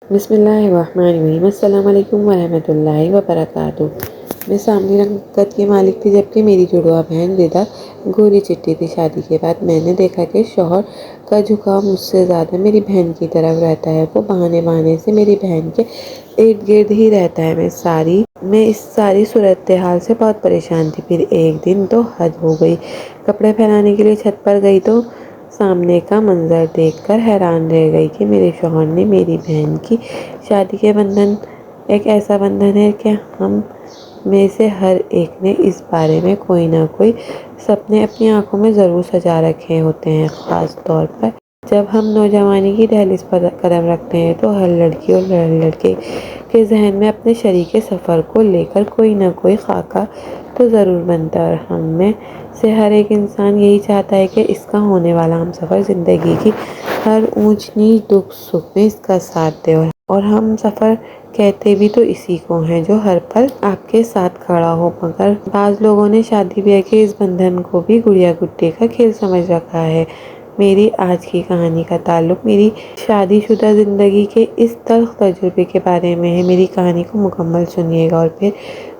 بسم اللہ الرحمن الرحیم۔ السلام علیکم ورحمۃ اللہ وبرکاتہ۔ میں سامنے رنگت کی مالک تھی، جبکہ میری جڑواں بہن ردا گوری چٹی تھی۔ شادی کے بعد میں نے دیکھا کہ شوہر کا جھکاؤ مجھ سے زیادہ میری بہن کی طرف رہتا ہے۔ وہ بہانے بہانے سے میری بہن کے ارد گرد ہی رہتا ہے۔ میں اس ساری صورتحال سے بہت پریشان تھی۔ پھر ایک دن تو حد ہو گئی۔ کپڑے پھیلانے کے لیے چھت پر گئی تو سامنے کا منظر دیکھ کر حیران رہ گئی کہ میرے شوہر نے میری بہن کی شادی کے بندھن ایک ایسا بندھن ہے کہ ہم میں سے ہر ایک نے اس بارے میں کوئی نہ کوئی سپنے اپنی آنکھوں میں ضرور سجا رکھے ہوتے ہیں۔ خاص طور پر جب ہم نوجوانی کی دہلیز پر قدم رکھتے ہیں تو ہر لڑکی اور ہر لڑکے کے ذہن میں اپنے شریک سفر کو لے کر کوئی نہ کوئی خاکہ تو ضرور بنتا ہے، اور ہم میں سے ہر ایک انسان یہی چاہتا ہے کہ اس کا ہونے والا ہم سفر زندگی کی ہر اونچ نیچ دکھ سکھ میں اس کا ساتھ دے۔ اور ہم سفر کہتے بھی تو اسی کو ہیں جو ہر پل آپ کے ساتھ کھڑا ہو، مگر بعض لوگوں نے شادی بیاہ کے اس بندھن کو بھی گڑیا گڈے کا کھیل سمجھ رکھا ہے۔ میری آج کی کہانی کا تعلق میری شادی شدہ زندگی کے اس تلخ تجربے کے بارے میں ہے۔ میری کہانی کو مکمل سنیے گا اور پھر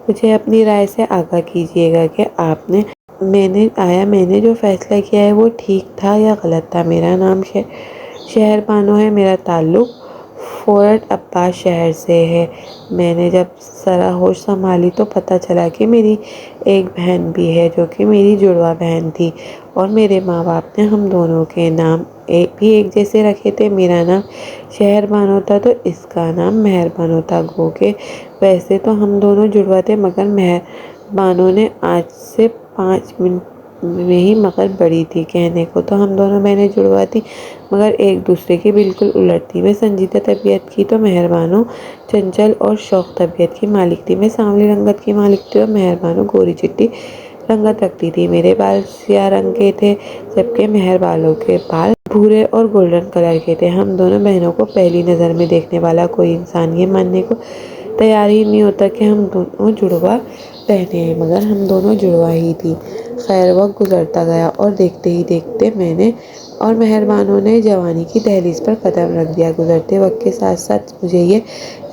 مجھے اپنی رائے سے آگاہ کیجیے گا کہ میں نے جو فیصلہ کیا ہے وہ ٹھیک تھا یا غلط تھا۔ میرا نام شہر بانو ہے۔ میرا تعلق فورٹ عباس شہر سے ہے۔ میں نے جب ذرا ہوش سنبھالی تو پتہ چلا کہ میری ایک بہن بھی ہے جو کہ میری جڑواں بہن تھی، اور میرے ماں باپ نے ہم دونوں کے نام بھی ایک جیسے رکھے تھے۔ میرا نام شہر بانو تھا تو اس کا نام مہر بانو تھا۔ گو کہ ویسے تو ہم دونوں جڑواں تھے، مگر مہر بانو نے آج سے 5 منٹ میں ہی مگر بڑی تھی۔ کہنے کو تو ہم دونوں بہنیں جڑواں تھیں، مگر ایک دوسرے کی بالکل الٹ تھی۔ میں سنجیدہ طبیعت کی تو مہر بانو چنچل اور شوخ طبیعت کی مالک تھی۔ میں سانولی رنگت کی مالک تھی اور مہر بانو گوری چٹی رنگت رکھتی تھی۔ میرے بال سیاہ رنگ کے تھے، جبکہ مہر بانو کے بال بھورے اور گولڈن کلر کے تھے۔ ہم دونوں بہنوں کو پہلی نظر میں دیکھنے والا کوئی انسان یہ ماننے کو تیار ہی نہیں ہوتا کہ ہم دونوں جڑواں بہنیں ہیں، مگر ہم دونوں جڑواں ہی تھیں۔ خیر، وقت گزرتا گیا اور دیکھتے ہی دیکھتے میں نے اور مہر بانو نے جوانی کی دہلیز پر قدم رکھ دیا۔ گزرتے وقت کے ساتھ ساتھ مجھے یہ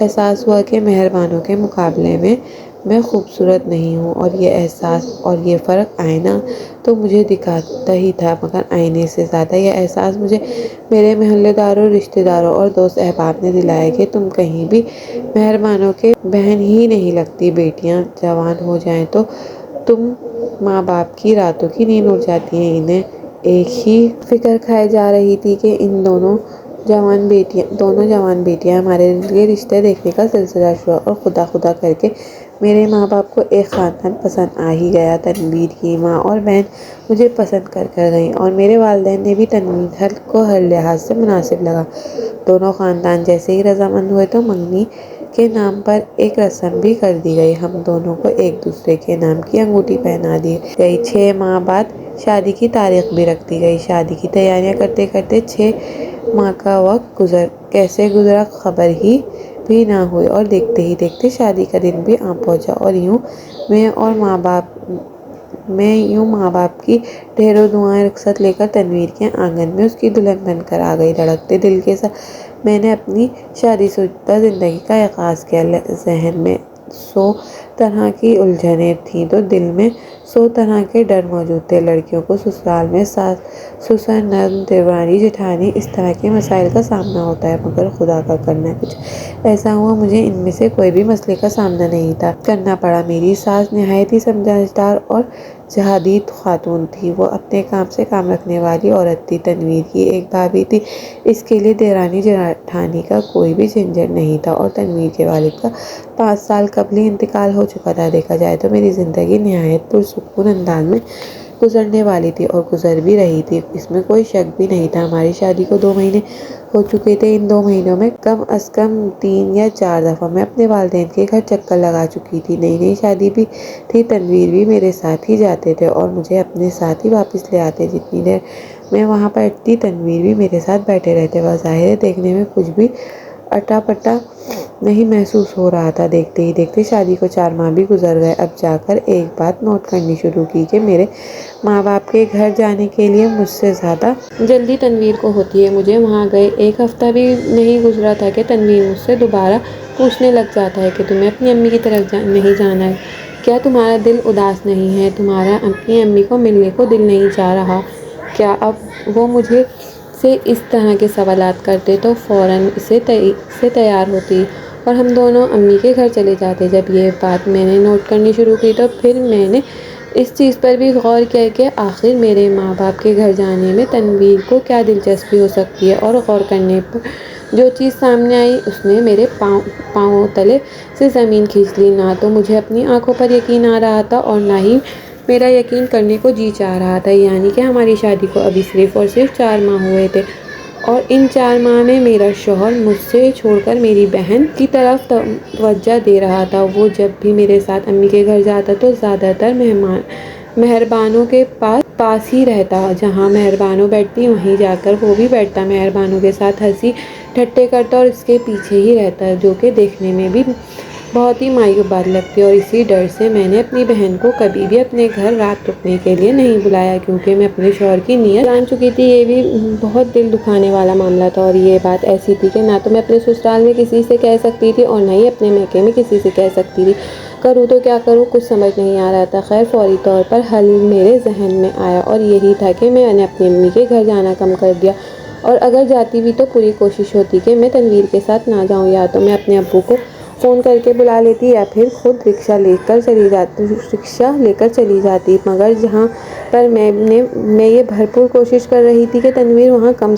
احساس ہوا کہ مہر بانو کے مقابلے میں خوبصورت نہیں ہوں، اور یہ احساس اور یہ فرق آئینہ تو مجھے دکھاتا ہی تھا، مگر آئینے سے زیادہ یہ احساس مجھے میرے محلے داروں، رشتہ داروں اور دوست احباب نے دلایا کہ تم کہیں بھی مہر بانو کے بہن ہی نہیں لگتی۔ بیٹیاں جوان ہو جائیں تو تم ماں باپ کی راتوں کی نیند اڑ جاتی ہیں۔ انہیں ایک ہی فکر کھائی جا رہی تھی کہ ان دونوں جوان بیٹیاں ہمارے لیے رشتے دیکھنے کا سلسلہ شروع، اور خدا خدا کر کے میرے ماں باپ کو ایک خاندان پسند آ ہی گیا۔ تنویر کی ماں اور بہن مجھے پسند کر گئیں، اور میرے والدین نے بھی تنویر کو ہر لحاظ سے مناسب لگا۔ دونوں خاندان جیسے ہی رضامند ہوئے تو منگنی کے نام پر ایک رسم بھی کر دی گئی۔ ہم دونوں کو ایک دوسرے کے نام کی انگوٹھی پہنا دی گئی۔ 6 ماہ بعد شادی کی تاریخ بھی رکھ دی گئی۔ شادی کی تیاریاں کرتے کرتے 6 ماہ کا وقت کیسے گزرا خبر ہی بھی نہ ہوئی، اور دیکھتے ہی دیکھتے شادی کا دن بھی آ پہنچا، اور یوں ماں باپ کی ڈھیروں دعائیں رخصت لے کر تنویر کے آنگن میں اس کی دلہن بن کر آ گئی۔ دھڑکتے دل کے ساتھ میں نے اپنی شادی شدہ زندگی کا آغاز کیا۔ ذہن میں 100 طرح کی الجھنیں تھیں تو دل میں 100 طرح کے ڈر موجود تھے۔ لڑکیوں کو سسرال میں ساس سسر نند دیورانی جیٹھانی اس طرح کے مسائل کا سامنا ہوتا ہے، مگر خدا کا کرنا کچھ ایسا ہوا مجھے ان میں سے کوئی بھی مسئلے کا سامنا نہیں کرنا پڑا۔ میری ساس نہایت ہی سمجھدار اور جہادیت خاتون تھی۔ وہ اپنے کام سے کام رکھنے والی عورت تھی۔ تنویر کی ایک بھابھی تھی، اس کے لیے دیورانی جیٹھانی کا کوئی بھی جھنجھٹ نہیں تھا، اور تنویر کے والد کا 5 سال قبل ہی انتقال ہو چکا تھا۔ دیکھا جائے تو میری زندگی نہایت پرسکون انداز میں گزرنے والی تھی، اور گزر بھی رہی تھی، اس میں کوئی شک بھی نہیں تھا۔ ہماری شادی کو 2 مہینے ہو چکے تھے۔ ان 2 مہینوں میں کم از کم 3 یا 4 دفعہ میں اپنے والدین کے گھر چکر لگا چکی تھی۔ نئی شادی بھی تھی، تنویر بھی میرے ساتھ ہی جاتے تھے اور مجھے اپنے ساتھ ہی واپس لے آتے۔ جتنی دیر میں وہاں بیٹھتی تنویر بھی میرے ساتھ بیٹھے رہتے۔ بظاہر دیکھنے میں کچھ بھی اٹا پٹا نہیں محسوس ہو رہا تھا۔ دیکھتے ہی دیکھتے شادی کو 4 ماہ بھی گزر گئے۔ اب جا کر ایک بات نوٹ کرنی شروع کی کہ میرے ماں باپ کے گھر جانے کے لیے مجھ سے زیادہ جلدی تنویر کو ہوتی ہے۔ مجھے وہاں گئے 1 ہفتہ بھی نہیں گزرا تھا کہ تنویر مجھ سے دوبارہ پوچھنے لگ جاتا ہے کہ تمہیں اپنی امی کی طرف نہیں جانا ہے؟ کیا تمہارا دل اداس نہیں ہے؟ تمہارا اپنی امی کو ملنے کو دل نہیں چاہ رہا کیا؟ اب وہ مجھے سے اس طرح کے سوالات کرتے تو فوراً سے تیار ہوتی اور ہم دونوں امی کے گھر چلے جاتے۔ جب یہ بات میں نے نوٹ کرنی شروع کی تو پھر میں نے اس چیز پر بھی غور کیا کہ آخر میرے ماں باپ کے گھر جانے میں تنویر کو کیا دلچسپی ہو سکتی ہے، اور غور کرنے پر جو چیز سامنے آئی اس نے میرے پاؤں تلے سے زمین کھینچ لی۔ نہ تو مجھے اپنی آنکھوں پر یقین آ رہا تھا اور نہ ہی میرا یقین کرنے کو جی چاہ رہا تھا، یعنی کہ ہماری شادی کو ابھی صرف اور صرف 4 ماہ ہوئے تھے اور ان 4 ماہ میں میرا شوہر مجھ سے چھوڑ کر میری بہن کی طرف توجہ دے رہا تھا۔ وہ جب بھی میرے ساتھ امی کے گھر جاتا تو زیادہ تر مہربانوں کے پاس ہی رہتا۔ جہاں مہربانوں بیٹھتی وہیں جا کر وہ بھی بیٹھتا، مہربانوں کے ساتھ ہنسی ٹھٹے کرتا اور اس کے پیچھے ہی رہتا، جو کہ دیکھنے میں بھی بہت ہی مایوب بات لگتی۔ اور اسی ڈر سے میں نے اپنی بہن کو کبھی بھی اپنے گھر رات رکنے کے لیے نہیں بلایا، کیونکہ میں اپنے شوہر کی نیت جان چکی تھی۔ یہ بھی بہت دل دکھانے والا معاملہ تھا، اور یہ بات ایسی تھی کہ نہ تو میں اپنے سسرال میں کسی سے کہہ سکتی تھی اور نہ ہی اپنے میکے میں کسی سے کہہ سکتی تھی۔ کروں تو کیا کروں، کچھ سمجھ نہیں آ رہا تھا۔ خیر فوری طور پر حل میرے ذہن میں آیا اور یہی تھا کہ میں نے اپنی امی کے گھر جانا کم کر دیا، اور اگر جاتی بھی تو پوری کوشش ہوتی کہ میں تنویر کے ساتھ نہ جاؤں۔ یا تو میں اپنے ابو کو فون کر کے بلا لیتی یا پھر خود رکشہ لے کر چلی جاتی، مگر جہاں پر میں یہ بھرپور کوشش کر رہی تھی کہ تنویر وہاں کم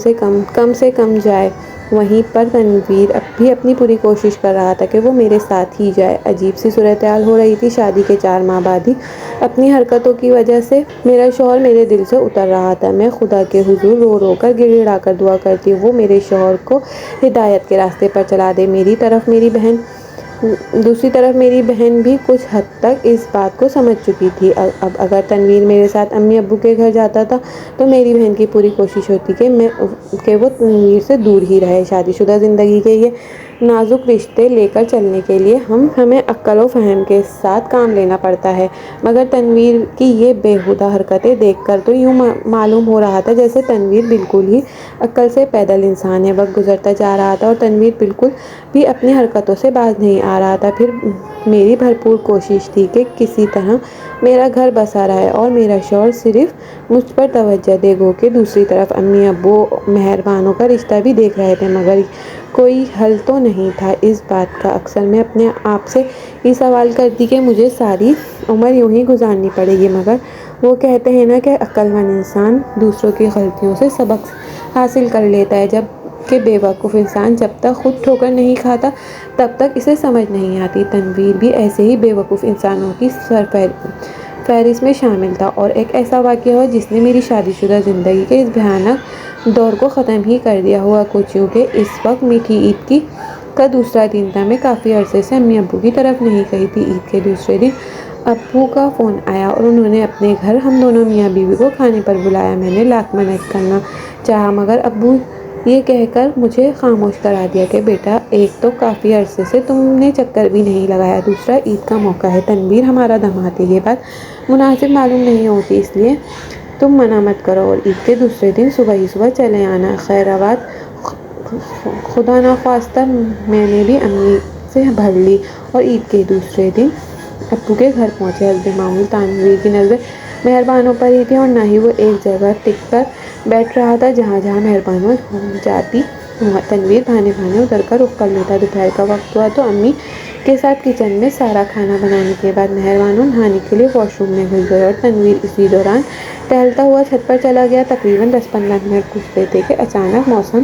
سے کم جائے، وہیں پر تنویر بھی اپنی پوری کوشش کر رہا تھا کہ وہ میرے ساتھ ہی جائے۔ عجیب سی صورتحال ہو رہی تھی۔ شادی کے 4 ماہ بعد ہی اپنی حرکتوں کی وجہ سے میرا شوہر میرے دل سے اتر رہا تھا۔ میں خدا کے حضور رو رو کر گڑ گڑا کر دعا کرتی وہ میرے شوہر کو ہدایت کے راستے پر چلا دے۔ دوسری طرف میری بہن بھی کچھ حد تک اس بات کو سمجھ چکی تھی۔ اب اگر تنویر میرے ساتھ امی ابو کے گھر جاتا تھا تو میری بہن کی پوری کوشش ہوتی کہ وہ تنویر سے دور ہی رہے۔ شادی شدہ زندگی کے یہ نازک رشتے لے کر چلنے کے لیے ہمیں عقل و فہم کے ساتھ کام لینا پڑتا ہے، مگر تنویر کی یہ بیہودہ حرکتیں دیکھ کر تو یوں معلوم ہو رہا تھا جیسے تنویر بالکل ہی عقل سے پیدل انسان ہے۔ وقت گزرتا جا رہا تھا اور تنویر بالکل بھی اپنی حرکتوں سے باز نہیں آ رہا تھا۔ پھر میری بھرپور کوشش تھی کہ کسی طرح میرا گھر بسا رہے اور میرا شوہر صرف مجھ پر توجہ دے، گو کہ دوسری طرف امی ابو مہربانوں کا رشتہ بھی دیکھ رہے تھے، مگر کوئی حل تو نہیں تھا اس بات کا۔ اکثر میں اپنے آپ سے یہ سوال کرتی کہ مجھے ساری عمر یوں ہی گزارنی پڑے گی، مگر وہ کہتے ہیں نا کہ عقل مند انسان دوسروں کی غلطیوں سے سبق حاصل کر لیتا ہے، جب کہ بے وقوف انسان جب تک خود ٹھوکر نہیں کھاتا تب تک اسے سمجھ نہیں آتی۔ تنویر بھی ایسے ہی بے وقوف انسانوں کی فہرست میں شامل تھا، اور ایک ایسا واقعہ ہوا جس نے میری شادی شدہ زندگی کے اس بھیانک دور کو ختم ہی کر دیا۔ ہوا کچھ یوں کہ اس وقت میٹھی عید کا دوسرا دن تھا۔ میں کافی عرصے سے امی ابو کی طرف نہیں گئی تھی۔ عید کے دوسرے دن ابو کا فون آیا اور انہوں نے اپنے گھر ہم دونوں میاں بیوی کو کھانے پر بلایا۔ میں نے لاکھ منع کرنا چاہا، مگر ابو یہ کہہ کر مجھے خاموش کرا دیا کہ بیٹا، ایک تو کافی عرصے سے تم نے چکر بھی نہیں لگایا، دوسرا عید کا موقع ہے، تنویر ہمارا داماد ہے، یہ بات مناسب معلوم نہیں ہوتی، اس لیے تم منع مت کرو اور عید کے دوسرے دن صبح ہی چلے آنا۔ خیر بات خدا نخواستہ میں نے بھی امی سے بھر لی اور عید کے دوسرے دن ابو کے گھر پہنچے۔ حسب معمول تنویر کی نظریں مہربانوں پر ہی تھی اور نہ ہی وہ ایک جگہ ٹک کر بیٹھ رہا تھا جہاں مہربانوں جاتی تنویر بہانے ادھر کا رخ کر لیتا۔ دوپہر کا وقت ہوا تو امی کے ساتھ کچن میں سارا کھانا بنانے کے بعد مہربانوں نہانے کے لیے واش روم میں گھس گئے اور تنویر اسی دوران ٹہلتا ہوا چھت پر چلا گیا۔ تقریباً 10-15 منٹ گزرے تھے کہ اچانک موسم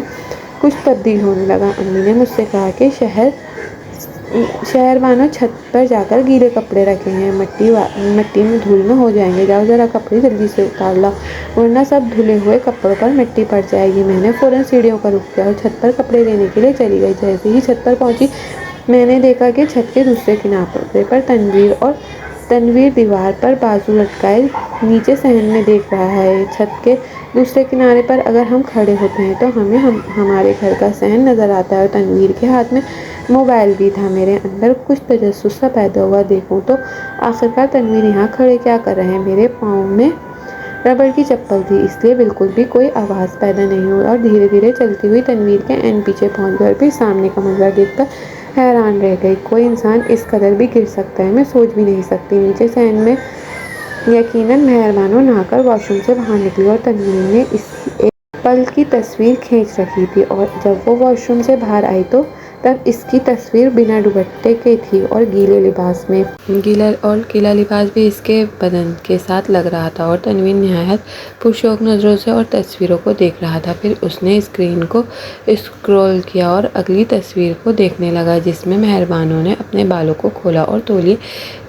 کچھ تبدیل ہونے لگا۔ امی نے مجھ سے کہا کہ شہر وانوں چھت پر جا کر گیلے کپڑے رکھے ہیں، مٹی میں دھول میں ہو جائیں گے، جاؤ ذرا کپڑے جلدی سے اتار لاؤ ورنہ سب دھلے ہوئے کپڑوں پر مٹی پڑ جائے گی۔ میں نے فوراً سیڑھیوں کا رخ کیا اور چھت پر کپڑے لینے کے لیے چلی گئی۔ جیسے ہی چھت پر پہنچی میں نے دیکھا کہ چھت کے دوسرے کنارے پر تنویر دیوار پر بازو لٹکائے نیچے صحن میں دیکھ رہا ہے۔ چھت کے دوسرے کنارے پر اگر ہم کھڑے ہوتے ہیں تو ہمیں ہمارے گھر کا صحن نظر آتا ہے اور تنویر کے ہاتھ میں موبائل بھی تھا۔ میرے اندر کچھ تجسس سا پیدا ہوا، دیکھوں تو آخرکار تنویر یہاں کھڑے کیا کر رہے ہیں۔ میرے پاؤں میں ربڑ کی چپل تھی، اس لیے بالکل بھی کوئی آواز پیدا نہیں ہوئی اور دھیرے دھیرے چلتی ہوئی تنویر کے عین پیچھے پہنچ گئی اور پھر سامنے کا منظر دیکھ کر حیران رہ گئی۔ کوئی انسان اس قدر بھی گر سکتا ہے، میں سوچ بھی نہیں سکتی۔ نیچے صحن میں یقیناً مہر بانو نہا کر واش روم سے باہر نکلی اور تنویر نے اس کی ایک پل کی تصویر کھینچ رکھی تھی، اور جب وہ واش روم سے باہر آئی تو تب اس کی تصویر بنا دوپٹے کے تھی اور گیلے لباس میں۔ گیلا لباس بھی اس کے بدن کے ساتھ لگ رہا تھا اور تنویر نہایت پرشوق نظروں سے اور تصویروں کو دیکھ رہا تھا۔ پھر اس نے اسکرین کو اسکرول کیا اور اگلی تصویر کو دیکھنے لگا، جس میں مہر بانو نے اپنے بالوں کو کھولا اور تولیے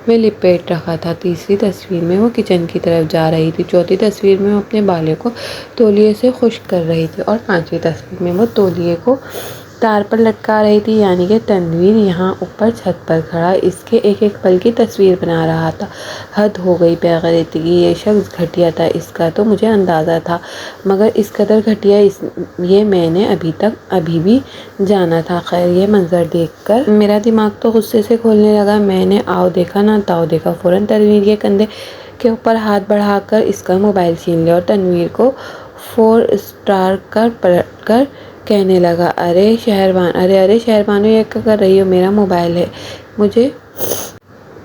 میں لپیٹ رکھا تھا۔ تیسری تصویر میں وہ کچن کی طرف جا رہی تھی، چوتھی تصویر میں وہ اپنے بالوں کو تولیے سے خشک کر رہی تھی اور پانچویں تصویر میں وہ تولیے کو تار پر لٹکا رہی تھی، یعنی کہ تنویر یہاں اوپر چھت پر کھڑا اس کے ایک ایک پل کی تصویر بنا رہا تھا۔ حد ہو گئی بے غیرتی، یہ شخص گھٹیا تھا، اس کا تو مجھے اندازہ تھا، مگر اس قدر گھٹیا یہ میں نے ابھی بھی جانا تھا۔ خیر، یہ منظر دیکھ کر میرا دماغ تو غصے سے کھولنے لگا۔ میں نے آؤ دیکھا نہ تاؤ دیکھا، فوراً تنویر کے کندھے کے اوپر ہاتھ بڑھا کر اس کا موبائل چھین لیا اور تنویر کو 4 اسٹار کر پلٹ کر کہنے لگا، ارے شہربانو، یہ کیا کر رہی ہو؟ میرا موبائل ہے، مجھے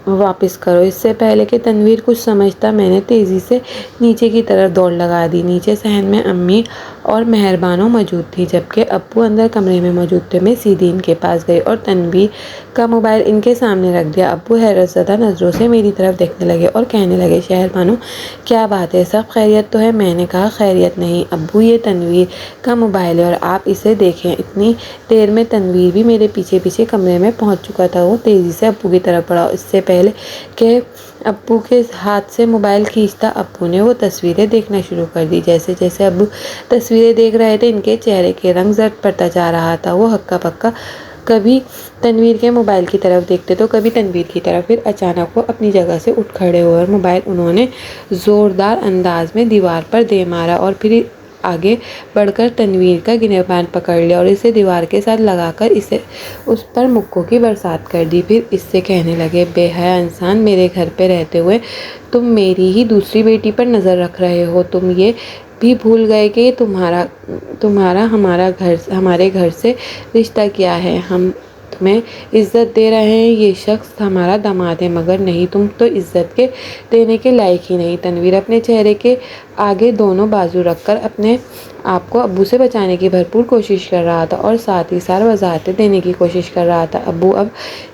واپس کرو۔ اس سے پہلے کہ تنویر کچھ سمجھتا، میں نے تیزی سے نیچے کی طرف دوڑ لگا دی۔ نیچے صحن میں امی اور مہر بانو موجود تھیں، جبکہ ابو اندر کمرے میں موجود تھے۔ میں سیدھی ان کے پاس گئی اور تنویر کا موبائل ان کے سامنے رکھ دیا۔ ابو حیرت زدہ نظروں سے میری طرف دیکھنے لگے اور کہنے لگے، شہربانو، کیا بات ہے؟ سب خیریت تو ہے؟ میں نے کہا، خیریت نہیں ابو، یہ تنویر کا موبائل ہے اور آپ اسے دیکھیں۔ اتنی دیر میں تنویر بھی میرے پیچھے پیچھے کمرے میں پہنچ چکا تھا۔ وہ تیزی سے ابو کی طرف بڑھا، اس سے پہلے کہ ابو کے ہاتھ سے موبائل کھینچتا، ابو نے وہ تصویریں دیکھنا شروع کر دی۔ جیسے جیسے ابو تصویریں دیکھ رہے تھے، ان کے چہرے کے رنگ زرد پڑتا جا رہا تھا۔ وہ ہکا پکا کبھی تنویر کے موبائل کی طرف دیکھتے تو کبھی تنویر کی طرف، پھر اچانک وہ اپنی جگہ سے اٹھ کھڑے ہوئے اور موبائل انہوں نے زوردار انداز میں دیوار پر دے مارا اور پھر آگے بڑھ کر تنویر کا گریبان پکڑ لیا اور اسے دیوار کے ساتھ لگا کر اس پر مکوں کی برسات کر دی۔ پھر اس سے کہنے لگے، بے حیا انسان، میرے گھر پہ رہتے ہوئے تم میری ہی دوسری بیٹی پر نظر رکھ رہے ہو؟ تم یہ بھی بھول گئے کہ تمہارا ہمارے گھر سے رشتہ کیا ہے؟ ہم تمہیں عزت دے رہے ہیں، یہ شخص ہمارا داماد ہے، مگر نہیں، تم تو عزت کے دینے کے لائق ہی نہیں۔ تنویر اپنے چہرے کے آگے دونوں بازو رکھ کر اپنے آپ کو ابو سے بچانے کی بھرپور کوشش کر رہا تھا اور ساتھ ہی ساتھ وضاحتیں دینے کی کوشش کر رہا تھا۔ ابو اب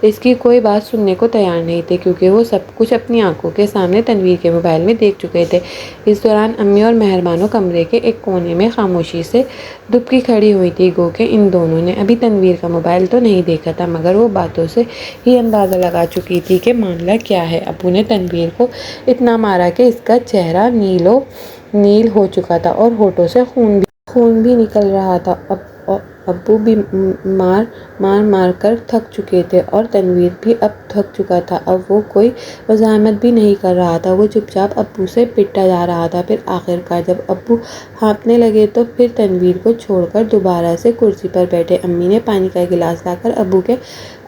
اس کی کوئی بات سننے کو تیار نہیں تھے، کیونکہ وہ سب کچھ اپنی آنکھوں کے سامنے تنویر کے موبائل میں دیکھ چکے تھے۔ اس دوران امی اور مہر بانو کمرے کے ایک کونے میں خاموشی سے دبکی کھڑی ہوئی تھی، گو کہ ان دونوں نے ابھی تنویر کا موبائل تو نہیں دیکھا تھا، مگر وہ باتوں سے ہی اندازہ لگا چکی تھی کہ معاملہ کیا ہے۔ ابو نے تنویر کو اتنا مارا کہ اس کا چہرہ نیل ہو چکا تھا اور ہونٹوں سے خون بھی نکل رہا تھا۔ ابو بھی مار کر تھک چکے تھے اور تنویر بھی اب تھک چکا تھا۔ اب وہ کوئی مزاحمت بھی نہیں کر رہا تھا، وہ چپ چاپ ابو سے پٹا جا رہا تھا۔ پھر آخرکار جب ابو ہانپنے لگے تو پھر تنویر کو چھوڑ کر دوبارہ سے کرسی پر بیٹھے۔ امی نے پانی کا گلاس لا کر ابو کے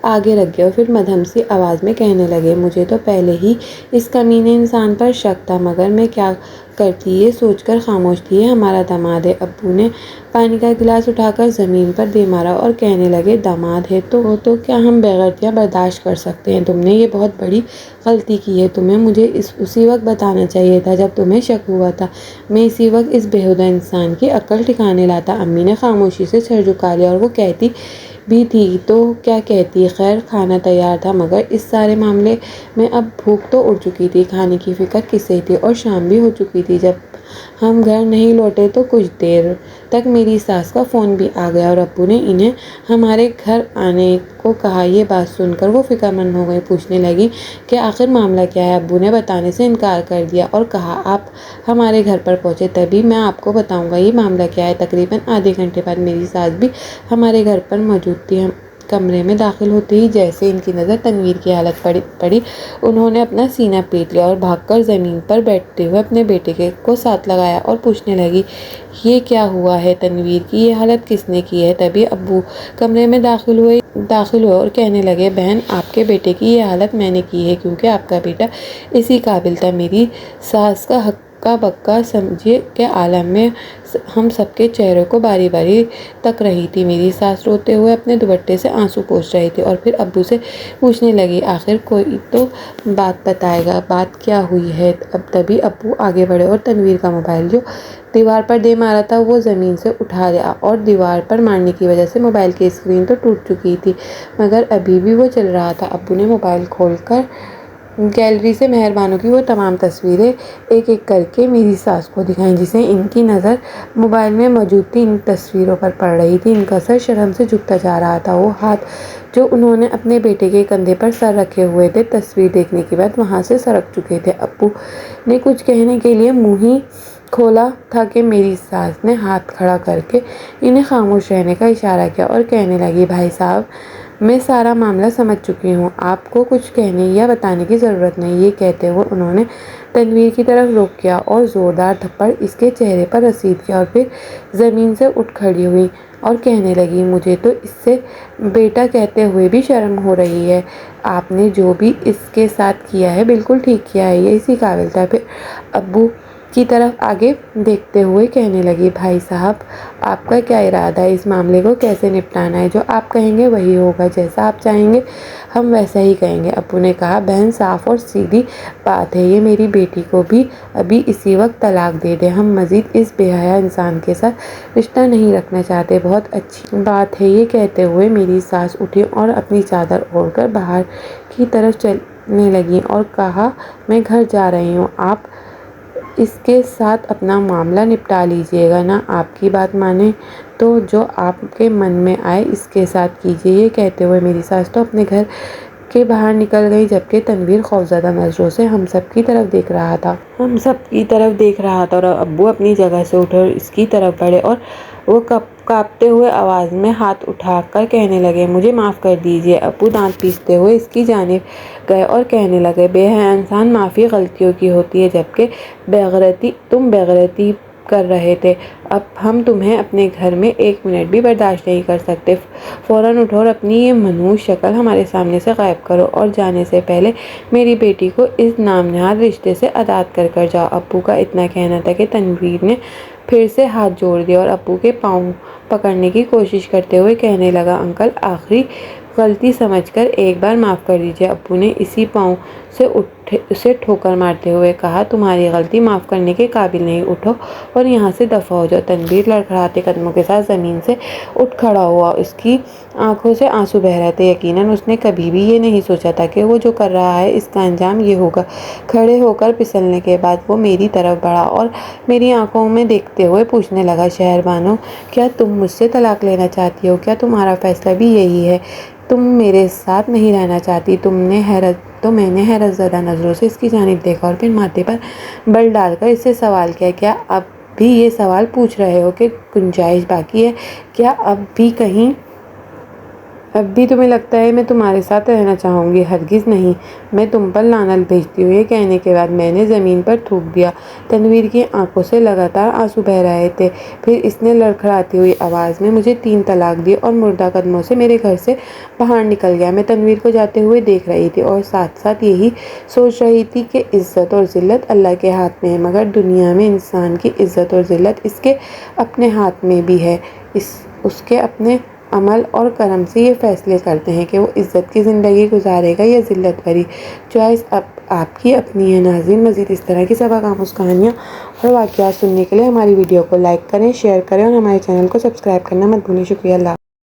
آگے رکھ دیا اور پھر مدھم سی آواز میں کہنے لگے، مجھے تو پہلے ہی اس کمینے انسان پر شک تھا، مگر میں کیا کرتی یہ سوچ کر خاموش تھی، یہ ہمارا داماد ہے۔ ابو نے پانی کا گلاس اٹھا کر زمین پر دے مارا اور کہنے لگے، داماد ہے تو کیا ہم بے غیرتیاں برداشت کر سکتے ہیں؟ تم نے یہ بہت بڑی غلطی کی ہے، تمہیں مجھے اسی وقت بتانا چاہیے تھا جب تمہیں شک ہوا تھا، میں اسی وقت اس بیہودہ انسان کی عقل ٹھکانے لاتا۔ امی نے خاموشی سے سر جھکا لیا اور وہ کہتی بھی تھی تو کیا کہتی، خیر کھانا تیار تھا، مگر اس سارے معاملے میں اب بھوک تو اڑ چکی تھی، کھانے کی فکر کس سے تھی؟ اور شام بھی ہو چکی تھی۔ جب ہم گھر نہیں لوٹے تو کچھ دیر تک میری ساس کا فون بھی آ گیا اور ابو نے انہیں ہمارے گھر آنے کو کہا۔ یہ بات سن کر وہ فکر مند ہو گئی، پوچھنے لگی کہ آخر معاملہ کیا ہے؟ ابو نے بتانے سے انکار کر دیا اور کہا، آپ ہمارے گھر پر پہنچے تبھی میں آپ کو بتاؤں گا یہ معاملہ کیا ہے۔ تقریباً آدھے گھنٹے بعد میری ساس بھی ہمارے گھر پر موجود تھی۔ کمرے میں داخل ہوتے ہی جیسے ان کی نظر تنویر کی حالت پڑی انہوں نے اپنا سینہ پیٹ لیا اور بھاگ کر زمین پر بیٹھتے ہوئے اپنے بیٹے کو ساتھ لگایا اور پوچھنے لگی، یہ کیا ہوا ہے تنویر کی یہ حالت کس نے کی ہے؟ تبھی ابو کمرے میں داخل ہوئے اور کہنے لگے، بہن آپ کے بیٹے کی یہ حالت میں نے کی ہے کیونکہ آپ کا بیٹا اسی قابل تھا۔ میری ساس کا ہکا بکا سمجھے کہ عالم میں ہم سب کے چہروں کو باری باری تک رہی تھی۔ میری ساس روتے ہوئے اپنے دوپٹے سے آنسو پوچھ رہی تھی اور پھر ابو سے پوچھنے لگی، آخر کوئی تو بات بتائے گا، بات کیا ہوئی ہے؟ تبھی ابو آگے بڑھے اور تنویر کا موبائل جو دیوار پر دے مارا تھا وہ زمین سے اٹھا لیا اور دیوار پر مارنے کی وجہ سے موبائل کی اسکرین تو ٹوٹ چکی تھی مگر ابھی بھی وہ چل رہا تھا۔ ابو نے موبائل کھول کر گیلری سے مہربانوں کی وہ تمام تصویریں ایک ایک کر کے میری ساس کو دکھائیں جسے ان کی نظر موبائل میں موجود تھی ان تصویروں پر پڑ رہی تھی۔ ان کا سر شرم سے جھکتا جا رہا تھا۔ وہ ہاتھ جو انہوں نے اپنے بیٹے کے کندھے پر سر رکھے ہوئے تھے تصویر دیکھنے کے بعد وہاں سے سرک چکے تھے۔ ابو نے کچھ کہنے کے لیے منہ ہی کھولا تھا کہ میری ساس نے ہاتھ کھڑا کر کے انہیں خاموش رہنے کا اشارہ کیا اور کہنے لگی، بھائی صاحب میں سارا معاملہ سمجھ چکی ہوں، آپ کو کچھ کہنے یا بتانے کی ضرورت نہیں۔ یہ کہتے ہوئے انہوں نے تنویر کی طرف رخ کیا اور زوردار تھپڑ اس کے چہرے پر رسید کیا اور پھر زمین سے اٹھ کھڑی ہوئی اور کہنے لگی، مجھے تو اس سے بیٹا کہتے ہوئے بھی شرم ہو رہی ہے۔ آپ نے جو بھی اس کے ساتھ کیا ہے بالکل ٹھیک کیا ہے، یہ اسی قابل تھا۔ پھر ابو کی طرف آگے دیکھتے ہوئے کہنے لگی، بھائی صاحب آپ کا کیا ارادہ ہے؟ اس معاملے کو کیسے نپٹانا ہے؟ جو آپ کہیں گے وہی ہوگا، جیسا آپ چاہیں گے ہم ویسا ہی کہیں گے۔ ابو نے کہا، بہن صاف اور سیدھی بات ہے، یہ میری بیٹی کو بھی ابھی اسی وقت طلاق دے دے، ہم مزید اس بے حیا انسان کے ساتھ رشتہ نہیں رکھنا چاہتے۔ بہت اچھی بات ہے۔ یہ کہتے ہوئے میری ساس اٹھی اور اپنی چادر اوڑھ کر باہر کی طرف چلنے لگی اور کہا، میں گھر جا رہی ہوں، آپ اس کے ساتھ اپنا معاملہ نپٹا لیجیے گا، نہ آپ کی بات مانے تو جو آپ کے من میں آئے اس کے ساتھ کیجیے۔ یہ کہتے ہوئے میری ساس تو اپنے گھر کے باہر نکل گئی جبکہ تنویر خوفزدہ نظروں سے ہم سب کی طرف دیکھ رہا تھا اور ابو اپنی جگہ سے اٹھے اور اس کی طرف بڑھے اور وہ کانپتے ہوئے آواز میں ہاتھ اٹھا کر کہنے لگے، مجھے معاف کر دیجیے۔ ابو دانت پیستے ہوئے اس کی جانب گئے اور کہنے لگے، بے حیا انسان معافی غلطیوں کی ہوتی ہے، جبکہ تم بےغیرتی کر رہے تھے، اب ہم تمہیں اپنے گھر میں ایک منٹ بھی برداشت نہیں کر سکتے، فوراً اٹھو اور اپنی یہ منحوس شکل ہمارے سامنے سے غائب کرو اور جانے سے پہلے میری بیٹی کو اس نام نہاد رشتے سے آزاد کر جاؤ۔ ابو کا اتنا کہنا تھا کہ تنویر نے پھر سے ہاتھ جوڑ دیا اور ابو کے پاؤں پکڑنے کی کوشش کرتے ہوئے کہنے لگا، انکل آخری غلطی سمجھ کر ایک بار معاف کر دیجیے۔ ابو نے اسی پاؤں سے اسے ٹھوکر مارتے ہوئے کہا، تمہاری غلطی معاف کرنے کے قابل نہیں، اٹھو اور یہاں سے دفع ہو جاؤ۔ تنویر لڑکھڑاتے قدموں کے ساتھ زمین سے اٹھ کھڑا ہوا، اس کی آنکھوں سے آنسو بہہ رہے تھے۔ یقیناً اس نے کبھی بھی یہ نہیں سوچا تھا کہ وہ جو کر رہا ہے اس کا انجام یہ ہوگا۔ کھڑے ہو کر پھسلنے کے بعد وہ میری طرف بڑھا اور میری آنکھوں میں دیکھتے ہوئے پوچھنے لگا، شہر بانو کیا تم مجھ سے طلاق لینا چاہتی ہو؟ کیا تمہارا فیصلہ بھی یہی ہے؟ تم میرے ساتھ نہیں رہنا چاہتی؟ میں نے حیرت زدہ نظروں سے اس کی جانب دیکھا اور پھر ماتھے پر بل ڈال کر اس سے سوال کیا، کیا اب بھی یہ سوال پوچھ رہے ہو کہ گنجائش باقی ہے؟ کیا اب بھی تمہیں لگتا ہے میں تمہارے ساتھ رہنا چاہوں گی؟ ہرگز نہیں، میں تم پر لعنت بھیجتی ہوں۔ یہ کہنے کے بعد میں نے زمین پر تھوک دیا۔ تنویر کی آنکھوں سے لگاتار آنسو بہہ رہے تھے۔ پھر اس نے لڑکھڑاتی ہوئی آواز میں مجھے 3 طلاق دی اور مردہ قدموں سے میرے گھر سے باہر نکل گیا۔ میں تنویر کو جاتے ہوئے دیکھ رہی تھی اور ساتھ ساتھ یہی سوچ رہی تھی کہ عزت اور ذلت اللہ کے ہاتھ میں ہے، مگر دنیا میں انسان کی عزت اور ذلت اس کے اپنے ہاتھ میں بھی ہے۔ اس کے اپنے عمل اور کرم سے یہ فیصلے کرتے ہیں کہ وہ عزت کی زندگی گزارے گا یا ذلت بھری۔ چوائس اب آپ کی اپنی ہے۔ ناظرین، مزید اس طرح کی سبق آموز کہانیاں اور واقعات سننے کے لیے ہماری ویڈیو کو لائک کریں، شیئر کریں اور ہمارے چینل کو سبسکرائب کرنا مت بھولیں۔ شکریہ۔ اللہ